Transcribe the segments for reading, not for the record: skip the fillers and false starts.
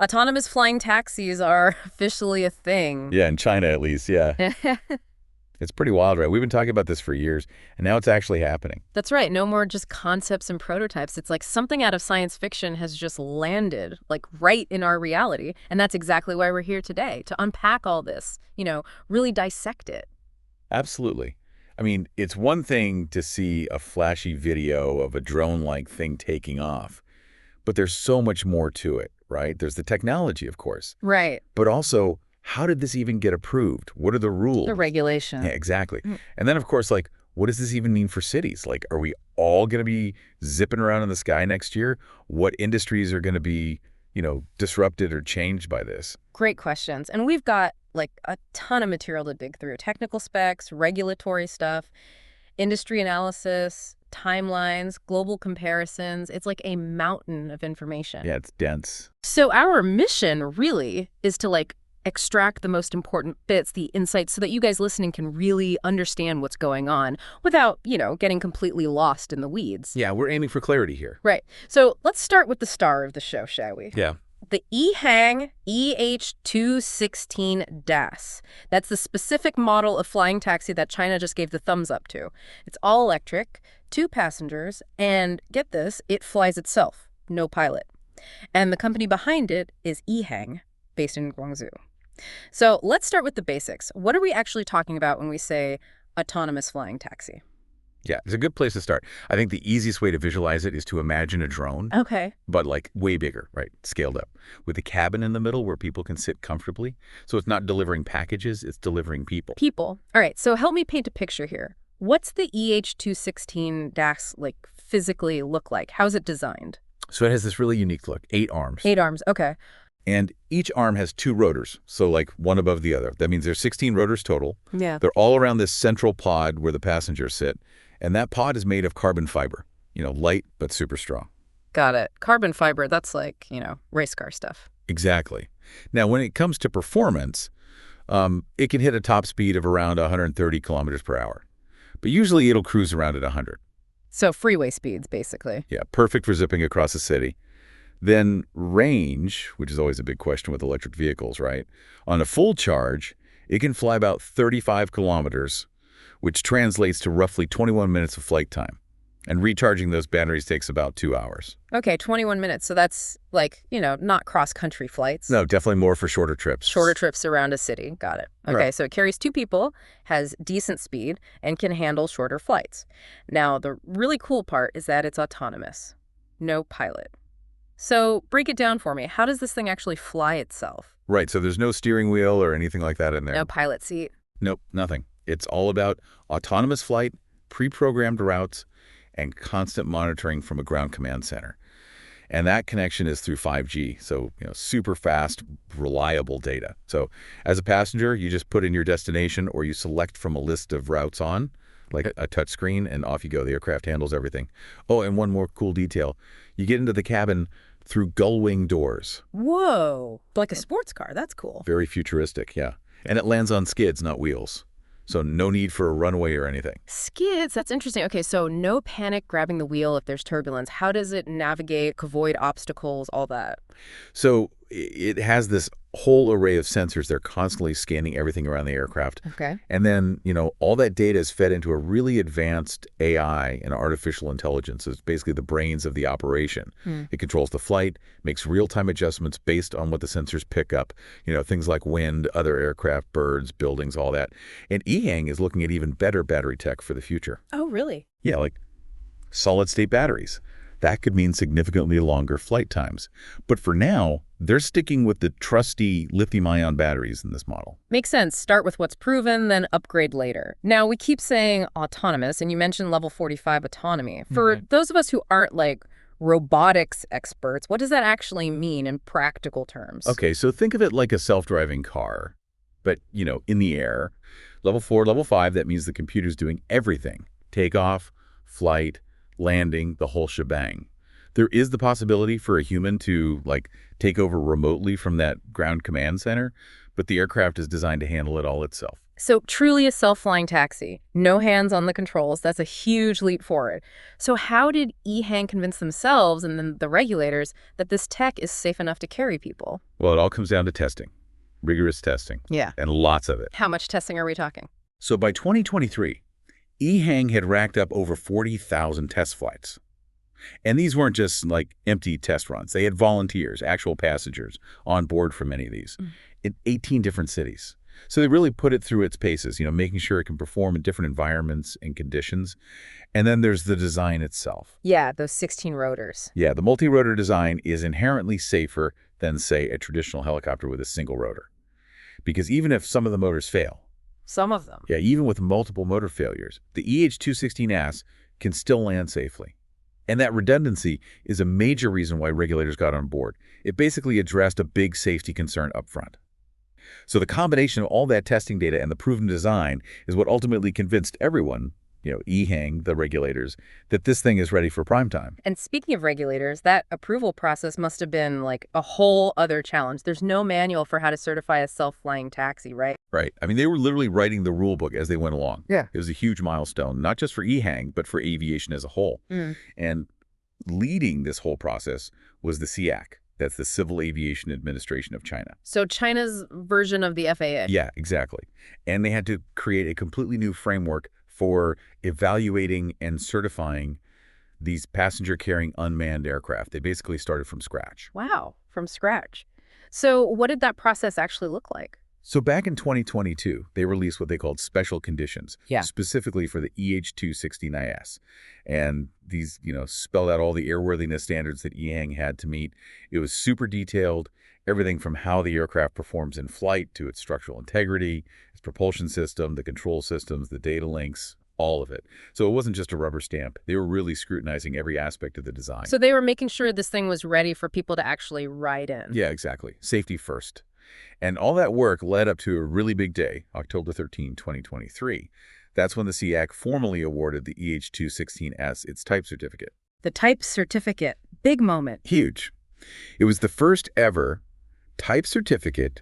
Autonomous flying taxis are officially a thing. Yeah, in China at least, yeah. It's pretty wild, right? We've been talking about this for years, and now it's actually happening. That's right. No more just concepts and prototypes. It's like something out of science fiction has just landed, like right in our reality. And that's exactly why we're here today, to unpack all this, really dissect it. Absolutely. I mean, it's one thing to see a flashy video of a drone-like thing taking off, but there's so much more to it, right? There's the technology, of course. Right. But also, how did this even get approved? What are the rules? The regulation. Yeah, exactly. And then, of course, like, what does this even mean for cities? Like, are we all going to be zipping around in the sky next year? What industries are going to be, disrupted or changed by this? Great questions. And we've got like a ton of material to dig through. Technical specs, regulatory stuff, industry analysis, timelines, global comparisons. It's like a mountain of information. Yeah, it's dense. So our mission really is to extract the most important bits, the insights, so that you guys listening can really understand what's going on without, getting completely lost in the weeds. Yeah, we're aiming for clarity here. Right. So let's start with the star of the show, shall we? Yeah. The EHang EH216 DAS. That's the specific model of flying taxi that China just gave the thumbs up to. It's all electric, 2 passengers, and get this, it flies itself, no pilot. And the company behind it is EHang, based in Guangzhou. So let's start with the basics. What are we actually talking about when we say autonomous flying taxi? Yeah, it's a good place to start. I think the easiest way to visualize it is to imagine a drone. Okay. But way bigger, right? Scaled up. With a cabin in the middle where people can sit comfortably. So it's not delivering packages, it's delivering people. People. All right, so help me paint a picture here. What's the EH216 DAS physically look like? How's it designed? So it has this really unique look. 8 arms. 8 arms, okay. And each arm has 2 rotors, so one above the other. That means there's 16 rotors total. Yeah. They're all around this central pod where the passengers sit. And that pod is made of carbon fiber, light but super strong. Got it. Carbon fiber, that's race car stuff. Exactly. Now, when it comes to performance, it can hit a top speed of around 130 kilometers per hour. But usually it'll cruise around at 100. So freeway speeds, basically. Yeah, perfect for zipping across a city. Then range, which is always a big question with electric vehicles, right? On a full charge, it can fly about 35 kilometers, which translates to roughly 21 minutes of flight time. And recharging those batteries takes about 2 hours. Okay, 21 minutes. So that's not cross-country flights. No, definitely more for shorter trips. Shorter trips around a city. Got it. Okay, Right. So it carries 2 people, has decent speed, and can handle shorter flights. Now, the really cool part is that it's autonomous. No pilot. So break it down for me. How does this thing actually fly itself? Right, so there's no steering wheel or anything like that in there. No pilot seat? Nope, nothing. It's all about autonomous flight, pre-programmed routes, and constant monitoring from a ground command center. And that connection is through 5G, so super fast, reliable data. So as a passenger, you just put in your destination or you select from a list of routes on, like a touch screen, and off you go. The aircraft handles everything. Oh, and one more cool detail. You get into the cabin through gull-wing doors. Whoa, like a sports car. That's cool. Very futuristic, yeah. And it lands on skids, not wheels. So no need for a runway or anything. Skids, that's interesting. Okay, so no panic grabbing the wheel if there's turbulence. How does it navigate, avoid obstacles, all that? So it has this whole array of sensors. They're constantly scanning everything around the aircraft. Okay. And then, all that data is fed into a really advanced AI and artificial intelligence. It's basically the brains of the operation. It controls the flight, makes real-time adjustments based on what the sensors pick up. Things like wind, other aircraft, birds, buildings, all that. And EHang is looking at even better battery tech for the future. Oh, really? Yeah, like solid-state batteries. That could mean significantly longer flight times. But for now, they're sticking with the trusty lithium-ion batteries in this model. Makes sense. Start with what's proven, then upgrade later. Now, we keep saying autonomous, and you mentioned level 45 autonomy. For those of us who aren't robotics experts, what does that actually mean in practical terms? Okay, so think of it like a self-driving car, but, in the air. Level 4, level 5, that means the computer's doing everything. Takeoff, flight, landing, the whole shebang. There is the possibility for a human to take over remotely from that ground command center, but the aircraft is designed to handle it all itself. So truly a self-flying taxi. No hands on the controls. That's a huge leap forward. So how did EHang convince themselves and then the regulators that this tech is safe enough to carry people? Well, it all comes down to testing, rigorous testing, Yeah. and lots of it. How much testing are we talking? So by 2023, EHang had racked up over 40,000 test flights. And these weren't just like empty test runs. They had volunteers, actual passengers on board for many of these in 18 different cities. So they really put it through its paces, making sure it can perform in different environments and conditions. And then there's the design itself. Yeah, those 16 rotors. Yeah, the multi-rotor design is inherently safer than, say, a traditional helicopter with a single rotor. Because even if some of the motors fail, Some of them. yeah, even with multiple motor failures, the EH216S can still land safely. And that redundancy is a major reason why regulators got on board. It basically addressed a big safety concern up front. So the combination of all that testing data and the proven design is what ultimately convinced everyone, EHang, the regulators, that this thing is ready for prime time. And speaking of regulators, that approval process must have been like a whole other challenge. There's no manual for how to certify a self-flying taxi, right? Right. I mean, they were literally writing the rule book as they went along. Yeah. It was a huge milestone, not just for EHang, but for aviation as a whole. And leading this whole process was the CAAC. That's the Civil Aviation Administration of China. So China's version of the FAA. Yeah, exactly. And they had to create a completely new framework for evaluating and certifying these passenger-carrying unmanned aircraft. They basically started from scratch. Wow, from scratch. So what did that process actually look like? So back in 2022, they released what they called special conditions, specifically for the EH216IS. And these, spelled out all the airworthiness standards that EHang had to meet. It was super detailed, everything from how the aircraft performs in flight to its structural integrity, its propulsion system, the control systems, the data links, all of it. So it wasn't just a rubber stamp. They were really scrutinizing every aspect of the design. So they were making sure this thing was ready for people to actually ride in. Yeah, exactly. Safety first. And all that work led up to a really big day, October 13, 2023. That's when the CAAC formally awarded the EH216S its type certificate. The type certificate. Big moment. Huge. It was the first ever type certificate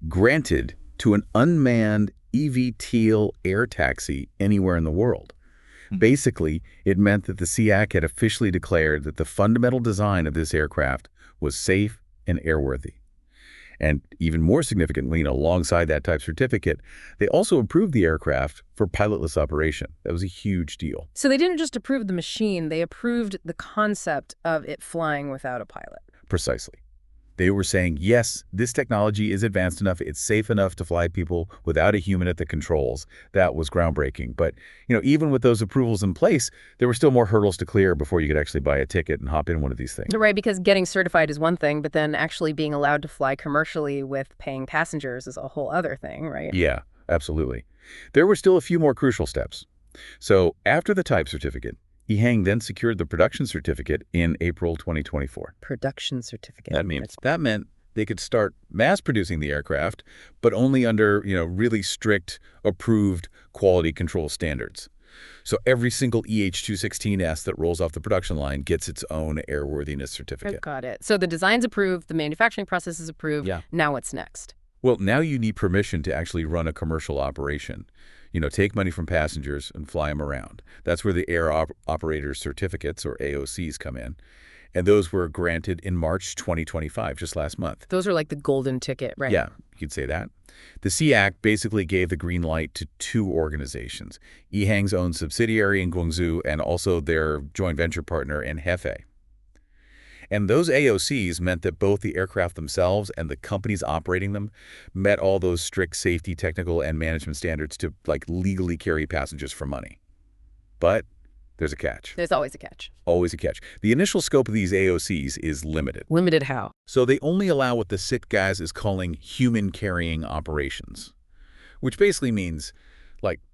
granted to an unmanned eVTOL air taxi anywhere in the world. Basically, it meant that the CAAC had officially declared that the fundamental design of this aircraft was safe and airworthy. And even more significantly, alongside that type certificate, they also approved the aircraft for pilotless operation. That was a huge deal. So they didn't just approve the machine, they approved the concept of it flying without a pilot. Precisely. They were saying, yes, this technology is advanced enough, it's safe enough to fly people without a human at the controls. That was groundbreaking. But, even with those approvals in place, there were still more hurdles to clear before you could actually buy a ticket and hop in one of these things. Right, because getting certified is one thing, but then actually being allowed to fly commercially with paying passengers is a whole other thing, right? Yeah, absolutely. There were still a few more crucial steps. So after the type certificate, EHang then secured the production certificate in April 2024. Production certificate. That meant they could start mass producing the aircraft, but only under, really strict, approved quality control standards. So every single EH216S that rolls off the production line gets its own airworthiness certificate. Got it. So the design's approved, the manufacturing process is approved. Yeah. Now what's next? Well, now you need permission to actually run a commercial operation. Take money from passengers and fly them around. That's where the Air Operator Certificates, or AOCs, come in. And those were granted in March 2025, just last month. Those are like the golden ticket, right? Yeah, you could say that. The CAAC basically gave the green light to two organizations, EHang's own subsidiary in Guangzhou and also their joint venture partner in Hefei. And those AOCs meant that both the aircraft themselves and the companies operating them met all those strict safety, technical, and management standards to, legally carry passengers for money. But there's a catch. There's always a catch. Always a catch. The initial scope of these AOCs is limited. Limited how? So they only allow what the CITGAS is calling human-carrying operations, which basically means,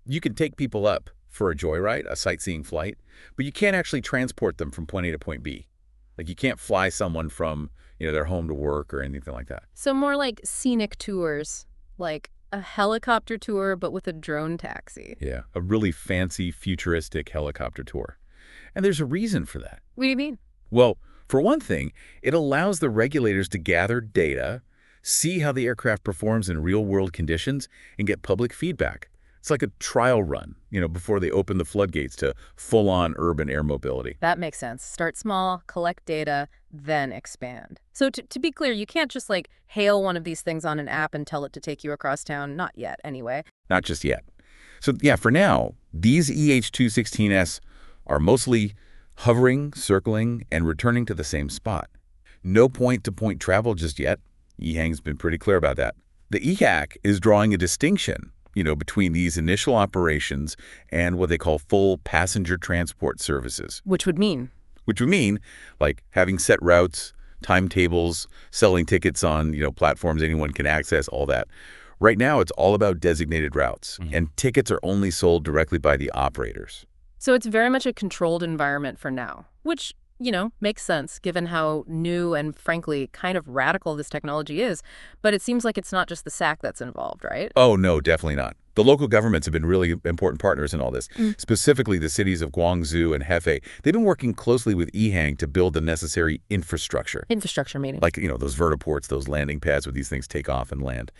you can take people up for a joyride, a sightseeing flight, but you can't actually transport them from point A to point B. You can't fly someone from, their home to work or anything like that. So more like scenic tours, like a helicopter tour, but with a drone taxi. Yeah, a really fancy, futuristic helicopter tour. And there's a reason for that. What do you mean? Well, for one thing, it allows the regulators to gather data, see how the aircraft performs in real-world conditions, and get public feedback. It's like a trial run, before they open the floodgates to full-on urban air mobility. That makes sense. Start small, collect data, then expand. So to be clear, you can't just like hail one of these things on an app and tell it to take you across town. Not yet, anyway. Not just yet. So yeah, for now, these EH-216S are mostly hovering, circling, and returning to the same spot. No point-to-point travel just yet. EHang's been pretty clear about that. The EHAC is drawing a distinction, between these initial operations and what they call full passenger transport services. Which would mean? Which would mean, like, having set routes, timetables, selling tickets on, platforms anyone can access, all that. Right now, it's all about designated routes, and tickets are only sold directly by the operators. So it's very much a controlled environment for now, which, makes sense given how new and, frankly, kind of radical this technology is. But it seems like it's not just the CAAC that's involved, right? Oh, no, definitely not. The local governments have been really important partners in all this, specifically the cities of Guangzhou and Hefei. They've been working closely with EHang to build the necessary infrastructure. Infrastructure meaning? Like, those vertiports, those landing pads where these things take off and land.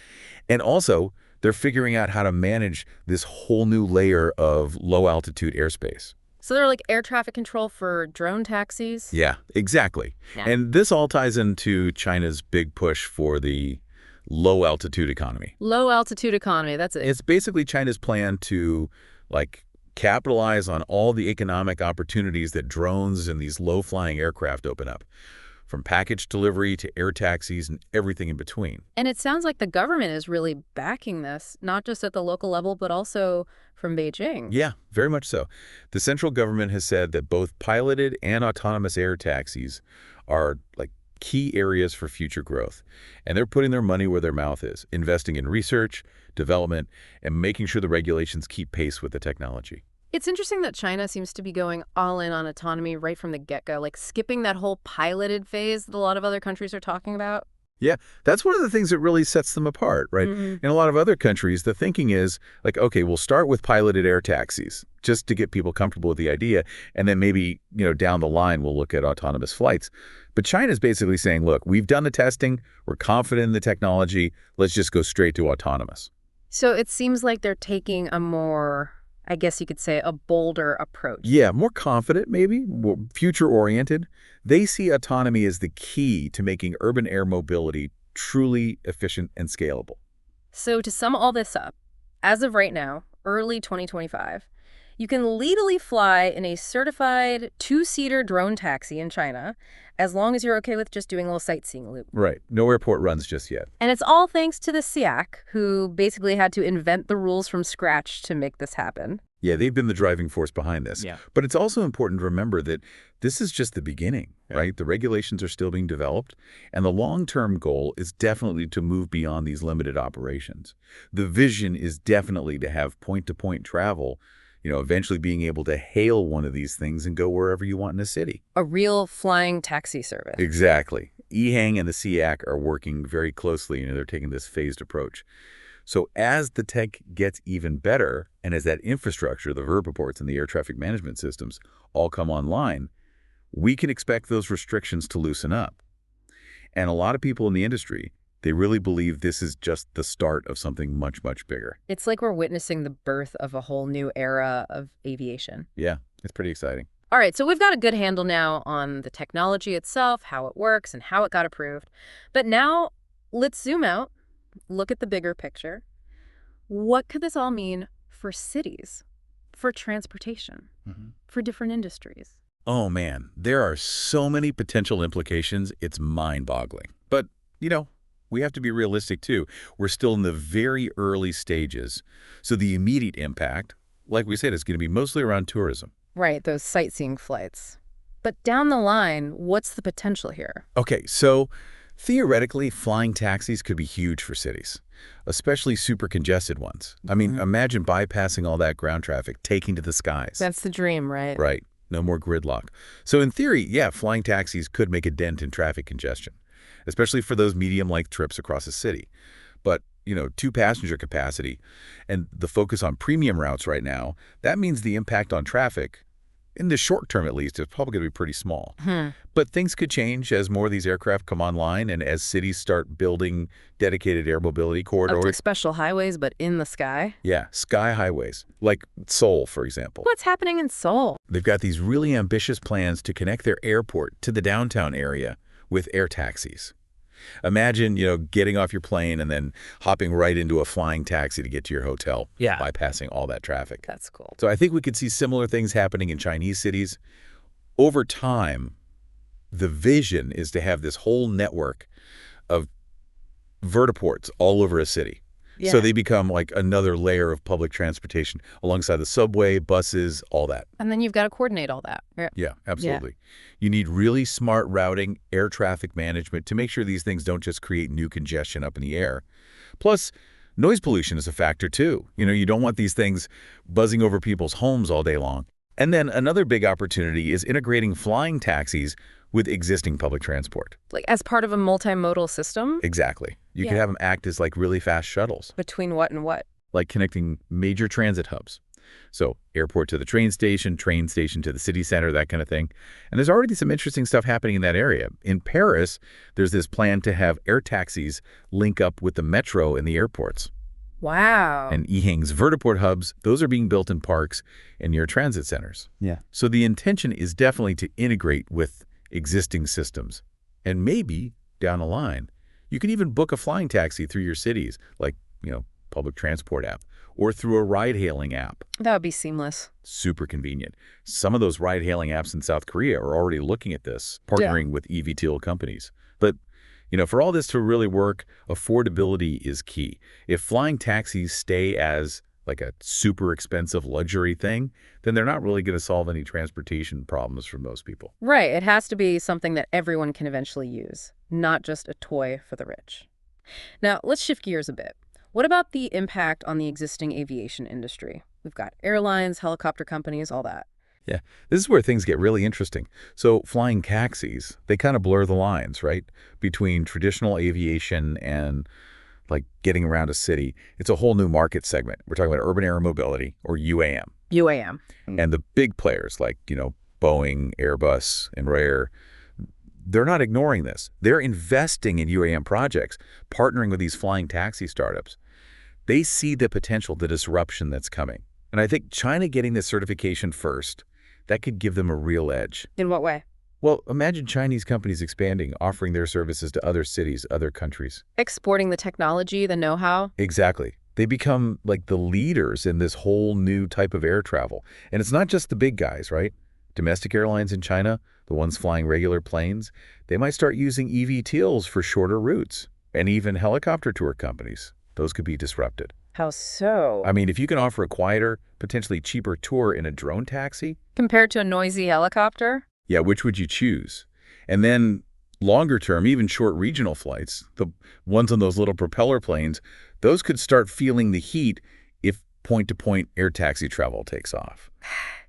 And also, they're figuring out how to manage this whole new layer of low-altitude airspace. So they're like air traffic control for drone taxis? Yeah, exactly. Yeah. And this all ties into China's big push for the low-altitude economy. Low-altitude economy, that's it. It's basically China's plan to, capitalize on all the economic opportunities that drones and these low-flying aircraft open up, from package delivery to air taxis and everything in between. And it sounds like the government is really backing this, not just at the local level, but also from Beijing. Yeah, very much so. The central government has said that both piloted and autonomous air taxis are, key areas for future growth. And they're putting their money where their mouth is, investing in research, development, and making sure the regulations keep pace with the technology. It's interesting that China seems to be going all in on autonomy right from the get-go, skipping that whole piloted phase that a lot of other countries are talking about. Yeah, that's one of the things that really sets them apart, right? In a lot of other countries, the thinking is, okay, we'll start with piloted air taxis just to get people comfortable with the idea, and then maybe, down the line, we'll look at autonomous flights. But China's basically saying, look, we've done the testing, we're confident in the technology, let's just go straight to autonomous. So it seems like they're taking a more, I guess you could say, a bolder approach. Yeah, more confident, maybe, more future-oriented. They see autonomy as the key to making urban air mobility truly efficient and scalable. So to sum all this up, as of right now, early 2025, you can legally fly in a certified two-seater drone taxi in China, as long as you're okay with just doing a little sightseeing loop. Right. No airport runs just yet. And it's all thanks to the CAAC, who basically had to invent the rules from scratch to make this happen. Yeah, they've been the driving force behind this. Yeah. But it's also important to remember that this is just the beginning, right? The regulations are still being developed, and the long-term goal is definitely to move beyond these limited operations. The vision is definitely to have point-to-point travel, eventually being able to hail one of these things and go wherever you want in a city. A real flying taxi service. Exactly. EHang and the CAAC are working very closely, they're taking this phased approach. So as the tech gets even better, and as that infrastructure, the vertiports and the air traffic management systems all come online, we can expect those restrictions to loosen up. And a lot of people in the industry, they really believe this is just the start of something much, much bigger. It's like we're witnessing the birth of a whole new era of aviation. Yeah, it's pretty exciting. All right, so we've got a good handle now on the technology itself, how it works, and how it got approved. But now let's zoom out, look at the bigger picture. What could this all mean for cities, for transportation, for different industries? Oh, man, there are so many potential implications, it's mind-boggling. But, we have to be realistic, too. We're still in the very early stages. So the immediate impact, like we said, is going to be mostly around tourism. Right, those sightseeing flights. But down the line, what's the potential here? Okay, so theoretically, flying taxis could be huge for cities, especially super congested ones. I mean, imagine bypassing all that ground traffic, taking to the skies. That's the dream, right? Right. No more gridlock. So in theory, yeah, flying taxis could make a dent in traffic congestion, especially for those medium-length trips across a city. But, two-passenger capacity and the focus on premium routes right now, that means the impact on traffic, in the short term at least, it's probably going to be pretty small. Hmm. But things could change as more of these aircraft come online and as cities start building dedicated air mobility Up to corridors. special highways, but in the sky? Yeah, sky highways, like Seoul, for example. What's happening in Seoul? They've got these really ambitious plans to connect their airport to the downtown area with air taxis. Imagine, getting off your plane and then hopping right into a flying taxi to get to your hotel, Yeah. bypassing all that traffic. That's cool. So I think we could see similar things happening in Chinese cities. Over time, the vision is to have this whole network of vertiports all over a city. Yeah. So they become like another layer of public transportation alongside the subway, buses, all that. And then you've got to coordinate all that. Yeah. Yeah, absolutely. You need really smart routing, air traffic management to make sure these things don't just create new congestion up in the air. Plus, noise pollution is a factor too. You don't want these things buzzing over people's homes all day long. And then another big opportunity is integrating flying taxis with existing public transport. Like as part of a multimodal system? Exactly. You could Yeah. have them act as like really fast shuttles, Between what and what? like connecting major transit hubs. So airport to the train station to the city center, that kind of thing. And there's already some interesting stuff happening in that area. In Paris, there's this plan to have air taxis link up with the metro in the airports. Wow. And EHang's vertiport hubs, those are being built in parks and near transit centers. Yeah. So the intention is definitely to integrate with existing systems. And maybe, down the line, you can even book a flying taxi through your cities, like, public transport app, or through a ride-hailing app. That would be seamless. Super convenient. Some of those ride-hailing apps in South Korea are already looking at this, partnering with eVTOL companies. But, for all this to really work, affordability is key. If flying taxis stay as like a super expensive luxury thing, then they're not really going to solve any transportation problems for most people. Right. It has to be something that everyone can eventually use, not just a toy for the rich. Now, let's shift gears a bit. What about the impact on the existing aviation industry? We've got airlines, helicopter companies, all that. Yeah, this is where things get really interesting. So flying taxis, they kind of blur the lines, right, between traditional aviation and like getting around a city. It's a whole new market segment. We're talking about urban air mobility, or UAM. UAM. And the big players like, Boeing, Airbus, and Embraer, they're not ignoring this. They're investing in UAM projects, partnering with these flying taxi startups. They see the potential, the disruption that's coming. And I think China getting this certification first, that could give them a real edge. In what way? Well, imagine Chinese companies expanding, offering their services to other cities, other countries. Exporting the technology, the know-how. Exactly. They become like the leaders in this whole new type of air travel. And it's not just the big guys, right? Domestic airlines in China, the ones flying regular planes, they might start using eVTOLs for shorter routes. And even helicopter tour companies, those could be disrupted. How so? I mean, if you can offer a quieter, potentially cheaper tour in a drone taxi, Compared to a noisy helicopter? yeah, which would you choose? And then longer term, even short regional flights, the ones on those little propeller planes, those could start feeling the heat if point-to-point air taxi travel takes off.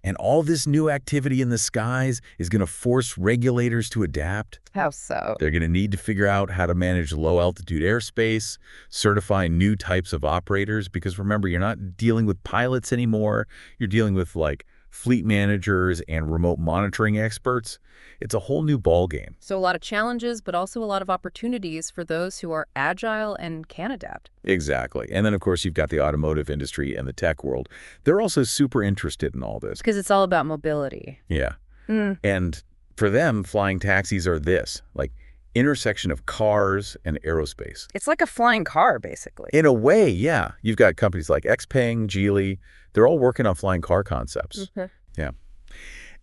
And all this new activity in the skies is going to force regulators to adapt. How so? They're going to need to figure out how to manage low-altitude airspace, certify new types of operators, because remember, you're not dealing with pilots anymore. You're dealing with like fleet managers and remote monitoring experts. It's a whole new ballgame. So a lot of challenges, but also a lot of opportunities for those who are agile and can adapt. Exactly. And then, of course, you've got the automotive industry and the tech world. They're also super interested in all this. Because it's all about mobility. Yeah. And for them, flying taxis are this, like intersection of cars and aerospace. It's like a flying car, basically. In a way, yeah. You've got companies like XPeng, Geely. They're all working on flying car concepts. Yeah.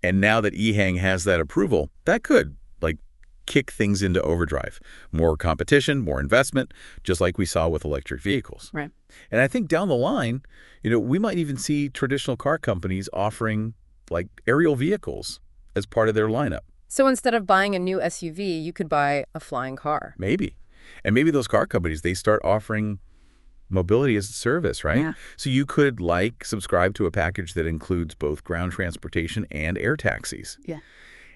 And now that EHang has that approval, that could, like, kick things into overdrive. More competition, more investment, just like we saw with electric vehicles. Right. And I think down the line, we might even see traditional car companies offering, like, aerial vehicles as part of their lineup. So instead of buying a new SUV, you could buy a flying car. Maybe. And maybe those car companies, they start offering mobility as a service, right? Yeah. So you could subscribe to a package that includes both ground transportation and air taxis. Yeah.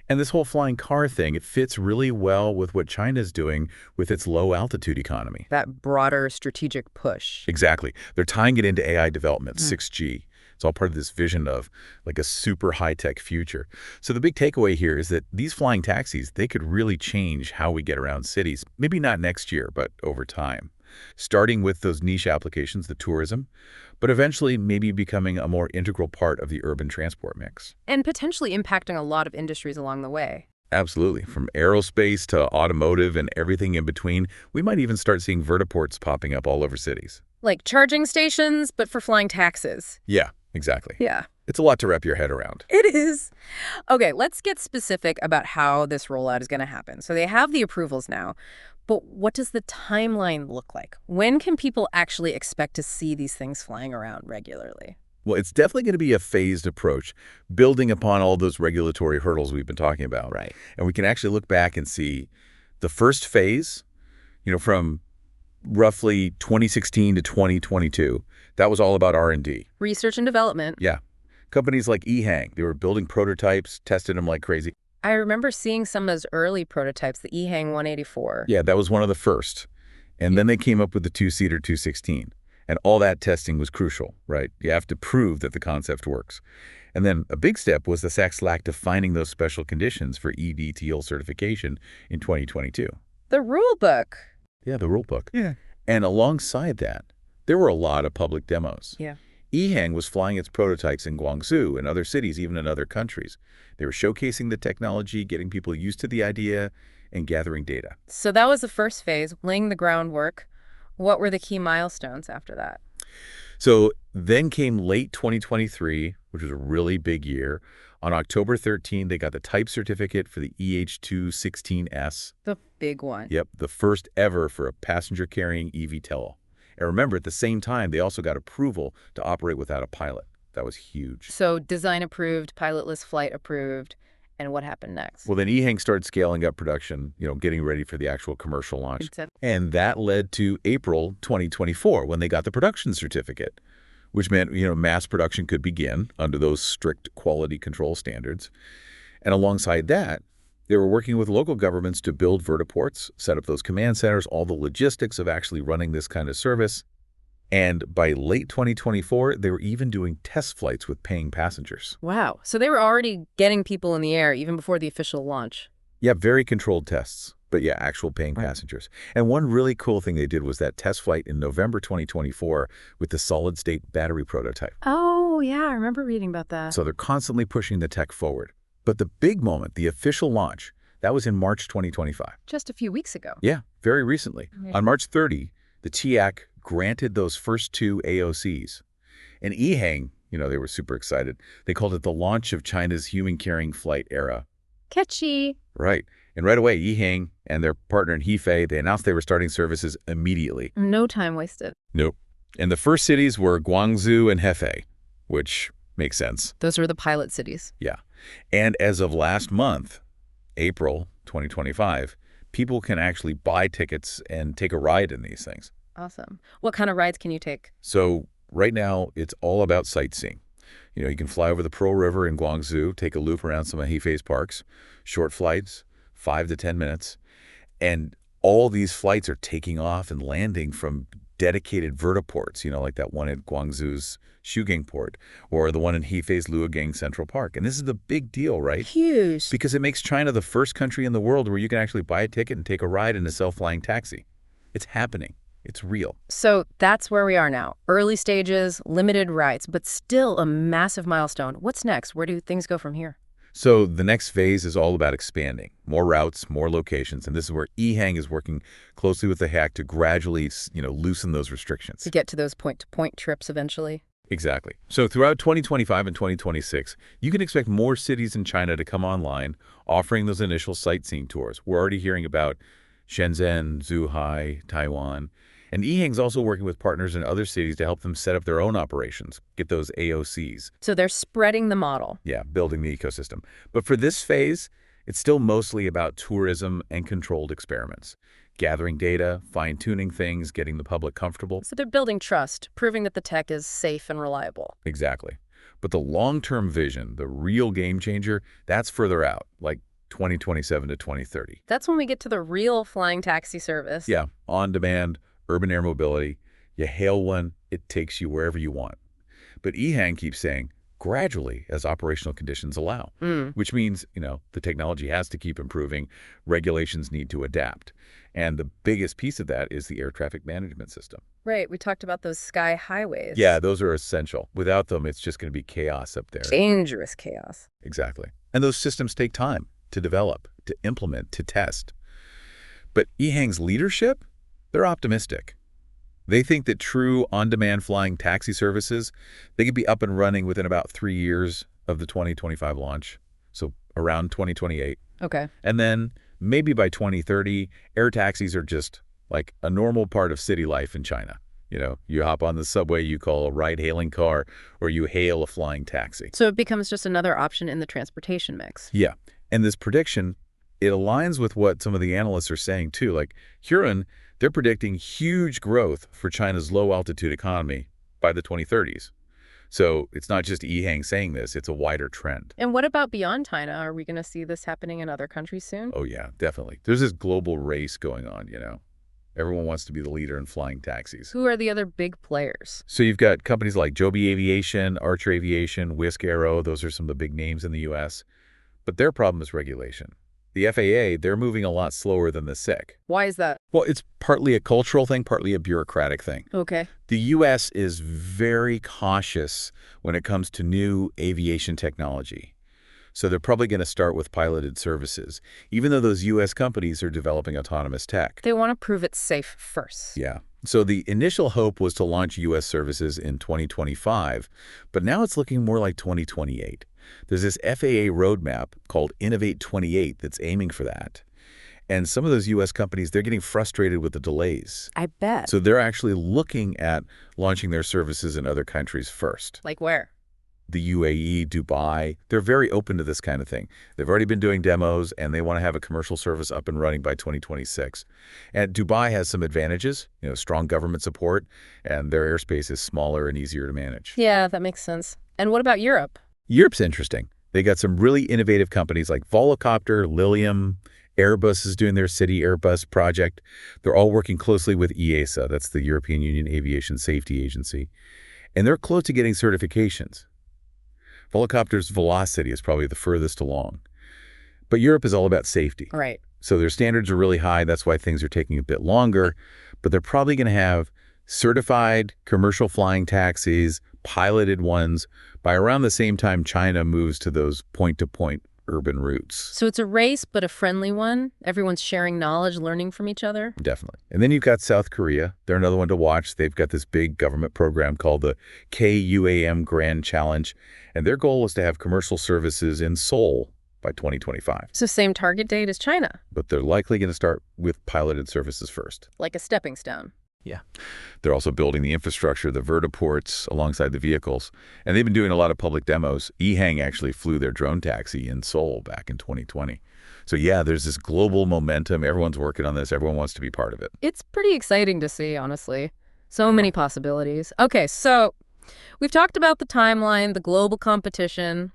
And this whole flying car thing, it fits really well with what China's doing with its low altitude economy. That broader strategic push. Exactly. They're tying it into AI development, 6G. It's all part of this vision of like a super high-tech future. So the big takeaway here is that these flying taxis, they could really change how we get around cities. Maybe not next year, but over time. Starting with those niche applications, the tourism, but eventually maybe becoming a more integral part of the urban transport mix. And potentially impacting a lot of industries along the way. Absolutely. From aerospace to automotive and everything in between, we might even start seeing vertiports popping up all over cities. Like charging stations, but for flying taxis. Yeah, exactly. Yeah. It's a lot to wrap your head around. It is. Okay, let's get specific about how this rollout is going to happen. So they have the approvals now, but what does the timeline look like? When can people actually expect to see these things flying around regularly? Well, it's definitely going to be a phased approach, building upon all those regulatory hurdles we've been talking about. Right. And we can actually look back and see the first phase, from roughly 2016 to 2022, that was all about R&D. Research and development. Yeah. Companies like EHang, they were building prototypes, tested them like crazy. I remember seeing some of those early prototypes, the EHang 184. Yeah, that was one of the first. And then they came up with the two-seater 216. And all that testing was crucial, right? You have to prove that the concept works. And then a big step was the CAAC defining those special conditions for eVTOL certification in 2022. The rule book. Yeah, the rule book. Yeah. And alongside that, there were a lot of public demos. Yeah. EHang was flying its prototypes in Guangzhou and other cities, even in other countries. They were showcasing the technology, getting people used to the idea, and gathering data. So that was the first phase, laying the groundwork. What were the key milestones after that? So then came late 2023, which was a really big year. On October 13, they got the type certificate for the EH216S. The big one. Yep, the first ever for a passenger-carrying eVTOL. And remember, at the same time, they also got approval to operate without a pilot. That was huge. So design approved, pilotless flight approved, and what happened next? Well, then EHang started scaling up production, getting ready for the actual commercial launch. And that led to April 2024 when they got the production certificate, which meant, mass production could begin under those strict quality control standards. And alongside that, they were working with local governments to build vertiports, set up those command centers, all the logistics of actually running this kind of service. And by late 2024, they were even doing test flights with paying passengers. Wow. So they were already getting people in the air even before the official launch. Yeah, very controlled tests, but yeah, actual paying passengers. And one really cool thing they did was that test flight in November 2024 with the solid-state battery prototype. Oh, yeah, I remember reading about that. So they're constantly pushing the tech forward. But the big moment, the official launch, that was in March 2025. Just a few weeks ago. Yeah, very recently. Yeah. On March 30, the CAAC granted those first 2 AOCs. And EHang, they were super excited. They called it the launch of China's human-carrying flight era. Catchy. Right. And right away, EHang and their partner in Hefei, they announced they were starting services immediately. No time wasted. Nope. And the first cities were Guangzhou and Hefei, which makes sense. Those were the pilot cities. Yeah. And as of last month, April 2025, people can actually buy tickets and take a ride in these things. Awesome. What kind of rides can you take? So right now, it's all about sightseeing. You can fly over the Pearl River in Guangzhou, take a loop around some of Hefei's parks, short flights, 5 to 10 minutes. And all these flights are taking off and landing from dedicated vertiports, like that one at Guangzhou's Shugang Port or the one in Hefei's Luogang Central Park. And this is the big deal, right? Huge. Because it makes China the first country in the world where you can actually buy a ticket and take a ride in a self-flying taxi. It's happening. It's real. So that's where we are now. Early stages, limited rides, but still a massive milestone. What's next? Where do things go from here? So the next phase is all about expanding. More routes, more locations, and this is where EHang is working closely with the CAAC to gradually, loosen those restrictions. To get to those point-to-point trips eventually. Exactly. So throughout 2025 and 2026, you can expect more cities in China to come online, offering those initial sightseeing tours. We're already hearing about Shenzhen, Zhuhai, Taiwan. And EHang's also working with partners in other cities to help them set up their own operations, get those AOCs. So they're spreading the model. Yeah, building the ecosystem. But for this phase, it's still mostly about tourism and controlled experiments. Gathering data, fine-tuning things, getting the public comfortable. So they're building trust, proving that the tech is safe and reliable. Exactly. But the long-term vision, the real game changer, that's further out, like 2027 to 2030. That's when we get to the real flying taxi service. Yeah, on demand, urban air mobility. You hail one, it takes you wherever you want. But EHang keeps saying gradually as operational conditions allow, which means, the technology has to keep improving. Regulations need to adapt. And the biggest piece of that is the air traffic management system. Right. We talked about those sky highways. Yeah, those are essential. Without them, it's just going to be chaos up there. Dangerous chaos. Exactly. And those systems take time to develop, to implement, to test. But EHang's leadership, they're optimistic. They think that true on-demand flying taxi services, they could be up and running within about 3 years of the 2025 launch, so around 2028. Okay. And then maybe by 2030, air taxis are just like a normal part of city life in China. You hop on the subway, you call a ride-hailing car, or you hail a flying taxi. So it becomes just another option in the transportation mix. Yeah. And this prediction, it aligns with what some of the analysts are saying, too. Like Huron, they're predicting huge growth for China's low-altitude economy by the 2030s. So it's not just EHang saying this, it's a wider trend. And what about beyond China? Are we going to see this happening in other countries soon? Oh, yeah, definitely. There's this global race going on, Everyone wants to be the leader in flying taxis. Who are the other big players? So you've got companies like Joby Aviation, Archer Aviation, Whisk Aero. Those are some of the big names in the U.S. But their problem is regulation. The FAA, they're moving a lot slower than the CAAC. Why is that? Well, it's partly a cultural thing, partly a bureaucratic thing. Okay. The U.S. is very cautious when it comes to new aviation technology. So they're probably going to start with piloted services, even though those U.S. companies are developing autonomous tech. They want to prove it's safe first. Yeah. So the initial hope was to launch U.S. services in 2025, but now it's looking more like 2028. There's this FAA roadmap called Innovate 28 that's aiming for that. And some of those U.S. companies, they're getting frustrated with the delays. I bet. So they're actually looking at launching their services in other countries first. Like where? The UAE, Dubai, they're very open to this kind of thing. They've already been doing demos, and they want to have a commercial service up and running by 2026. And Dubai has some advantages, strong government support, and their airspace is smaller and easier to manage. Yeah, that makes sense. And what about Europe? Europe's interesting. They got some really innovative companies like Volocopter, Lilium, Airbus is doing their City Airbus project. They're all working closely with EASA, that's the European Union Aviation Safety Agency. And they're close to getting certifications. Volocopter's Velocity is probably the furthest along. But Europe is all about safety. Right. So their standards are really high. That's why things are taking a bit longer. But they're probably going to have certified commercial flying taxis, piloted ones, by around the same time China moves to those point-to-point urban routes. So it's a race, but a friendly one? Everyone's sharing knowledge, learning from each other? Definitely. And then you've got South Korea. They're another one to watch. They've got this big government program called the CAAC Grand Challenge. And their goal is to have commercial services in Seoul by 2025. So same target date as China? But they're likely going to start with piloted services first. Like a stepping stone? Yeah. They're also building the infrastructure, the vertiports alongside the vehicles. And they've been doing a lot of public demos. EHang actually flew their drone taxi in Seoul back in 2020. So yeah, there's this global momentum. Everyone's working on this. Everyone wants to be part of it. It's pretty exciting to see, honestly. So many possibilities. Okay, so we've talked about the timeline, the global competition.